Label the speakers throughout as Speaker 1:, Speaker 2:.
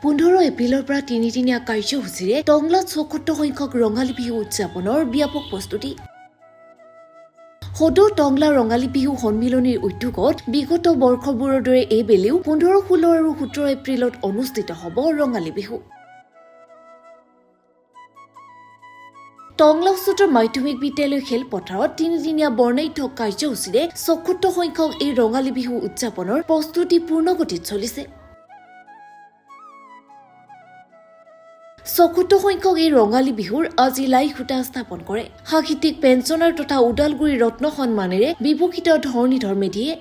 Speaker 1: 15 এপ্ৰিলৰ পৰা তিনিদিনীয়া কাৰ্যসূচীৰে টংলাত ৭৪ সংখ্যক ৰঙালী বিহু উদযাপনৰ ব্যাপক প্ৰস্তুতি। সদৌ টংলা ৰঙালী বিহু সন্মিলনীৰ উদ্যোগত বিগত বৰ্ষবোৰৰ দৰে এইবেলিও 15, 16 আৰু 17 এপ্ৰিলত অনুষ্ঠিত হ'ব ৰঙালী বিহু। টংলা উচ্চতৰ মাধ্যমিক বিদ্যালয় খেলপথাৰত তিনিদিনীয়া বৰ্ণাঢ্য কাৰ্যসূচীৰে ৭৪ সংখ্যক এই ৰঙালী বিহু উদযাপনৰ প্ৰস্তুতি পূৰ্ণগতিত চলিছে। ৭৪ সংখ্যক এই ৰঙালী বিহুৰ আজি লাই খুঁটা স্থাপন কৰে সাহিত্যিক পেঞ্চনাৰ তথা ওদালগুৰি ৰত্ন সন্মানেৰে বিভূষিত ধৰণীধৰ মেধিয়ে।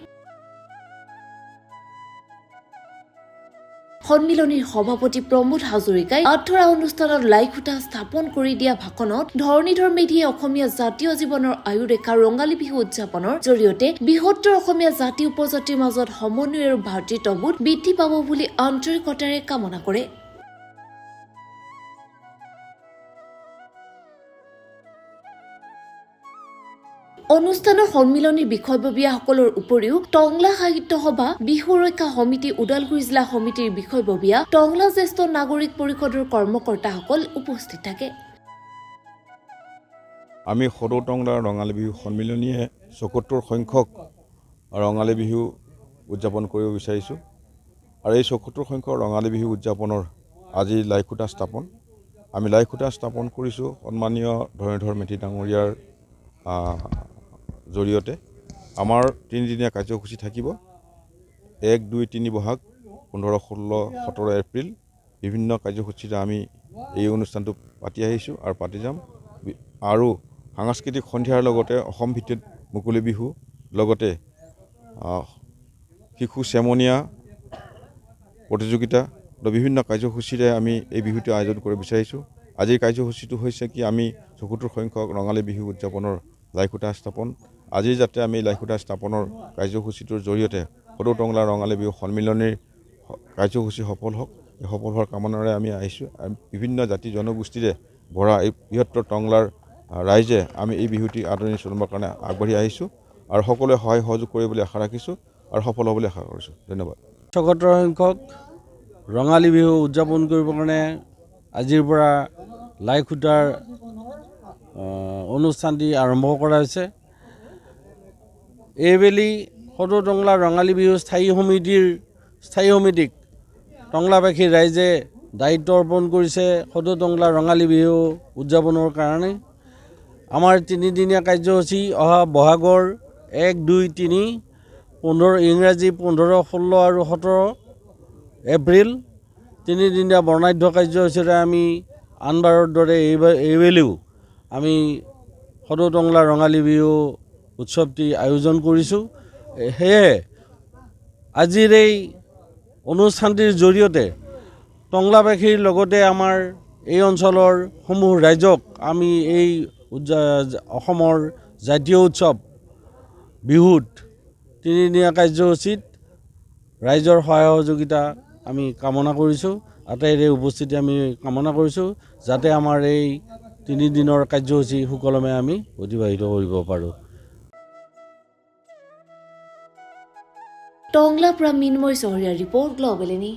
Speaker 1: সন্মিলনীৰ সভাপতি প্ৰমোদ হাজৰিকাই আঠৰা অনুষ্ঠানত লাই খুঁটা স্থাপন কৰি দিয়া ভাষণত ধৰণীধৰ মেধিয়ে অসমীয়া জাতীয় জীৱনৰ আয়ুৰেখা ৰঙালী বিহু উদযাপনৰ জৰিয়তে বৃহত্তৰ অসমীয়া জাতি উপজাতিৰ মাজত সমন্বয় আৰু ভাতৃত্ববোধ বৃদ্ধি পাব বুলি আন্তৰিকতাৰে কামনা কৰে। অনুষ্ঠানৰ সন্মিলনীৰ বিষয়ববীয়াসকলৰ উপৰিও টংলা সাহিত্য সভা, বিহু ৰক্ষা সমিতি, ওদালগুৰি জিলা সমিতিৰ বিষয়ববীয়া, টংলা জ্যেষ্ঠ নাগৰিক পৰিষদৰ কৰ্মকৰ্তাসকল উপস্থিত থাকে।
Speaker 2: আমি সদৌ টংলা ৰঙালী বিহু সন্মিলনীয়ে ৭৪ সংখ্যক ৰঙালী বিহু উদযাপন কৰিব বিচাৰিছোঁ আৰু এই ৭৪ সংখ্যক ৰঙালী বিহু উদযাপনৰ আজি লাই খুঁটা স্থাপন। আমি লাই খুঁটা স্থাপন কৰিছোঁ সন্মানীয় ধৰণীধৰ মেধি ডাঙৰীয়াৰ জৰিয়তে। আমাৰ তিনিদিনীয়া কাৰ্যসূচী থাকিব ১, ২, ৩ বহাগ, ১৫, ১৬, ১৭ এপ্ৰিল। বিভিন্ন কাৰ্যসূচীৰে আমি এই অনুষ্ঠানটো পাতি আহিছোঁ আৰু পাতি যাম। আৰু সাংস্কৃতিক সন্ধিয়াৰ লগতে অসম ভিত্তিত মুকলি বিহু, লগতে শিশু চেমনীয়া প্ৰতিযোগিতা, বিভিন্ন কাৰ্যসূচীৰে আমি এই বিহুটো আয়োজন কৰিব বিচাৰিছোঁ। আজিৰ কাৰ্যসূচীটো হৈছে কি, আমি ৭৪ সংখ্যক ৰঙালী বিহু উদযাপনৰ লাই খুঁটা স্থাপন। আজি যাতে আমি লাই খুঁটা স্থাপনৰ কাৰ্যসূচীটোৰ জৰিয়তে সদৌ টংলা ৰঙালী বিহু সন্মিলনীৰ কাৰ্যসূচী সফল হওক, এই সফল হোৱাৰ কামনাৰে আমি আহিছোঁ। বিভিন্ন জাতি জনগোষ্ঠীৰে ভৰা এই বৃহত্তৰ টংলাৰ ৰাইজে আমি এই বিহুটি আদৰণি জনাবৰ কাৰণে আগবাঢ়ি আহিছোঁ আৰু সকলোৱে সহায় সহযোগ কৰিব বুলি আশা ৰাখিছোঁ আৰু সফল হ'ব বুলি আশা কৰিছোঁ। ধন্যবাদ।
Speaker 3: ৭৪ সংখ্যক ৰঙালী বিহু উদযাপন কৰিবৰ কাৰণে আজিৰ পৰা লাই খুঁটাৰ অনুষ্ঠানটি আৰম্ভ কৰা হৈছে। এইবেলি সদৌ টংলা ৰঙালী বিহু স্থায়ী সমিতিক টংলাবাসী ৰাইজে দায়িত্ব অৰ্পণ কৰিছে সদৌ টংলা ৰঙালী বিহু উদযাপনৰ কাৰণে। আমাৰ তিনিদিনীয়া কাৰ্যসূচী অহা বহাগৰ ১, ২, ৩, ১৫ ইংৰাজী ১৫, ১৬ আৰু ১৭ এপ্ৰিল তিনিদিনীয়া বৰ্ণাঢ্য কাৰ্যসূচীৰে আমি আনবাৰৰ দৰে এইবেলিও আমি সদৌ টংলা ৰঙালী বিহু উৎসৱটি আয়োজন কৰিছোঁ। সেয়ে আজিৰ এই অনুষ্ঠানটিৰ জৰিয়তে টংলাবাসীৰ লগতে আমাৰ এই অঞ্চলৰ সমূহ ৰাইজক আমি এই অসমৰ জাতীয় উৎসৱ বিহুত তিনিদিনীয়া কাৰ্যসূচীত ৰাইজৰ সহায় সহযোগিতা আমি কামনা কৰিছোঁ। আটাইৰে উপস্থিতি আমি কামনা কৰিছোঁ যাতে আমাৰ এই তিনিদিনৰ কাৰ্যসূচী সুকলমে আমি অতিবাহিত কৰিব পাৰোঁ।
Speaker 1: টংলা পৰা মিনময় চহৰীয়া ৰিপৰ্ট, গ্ল'বেল এনি।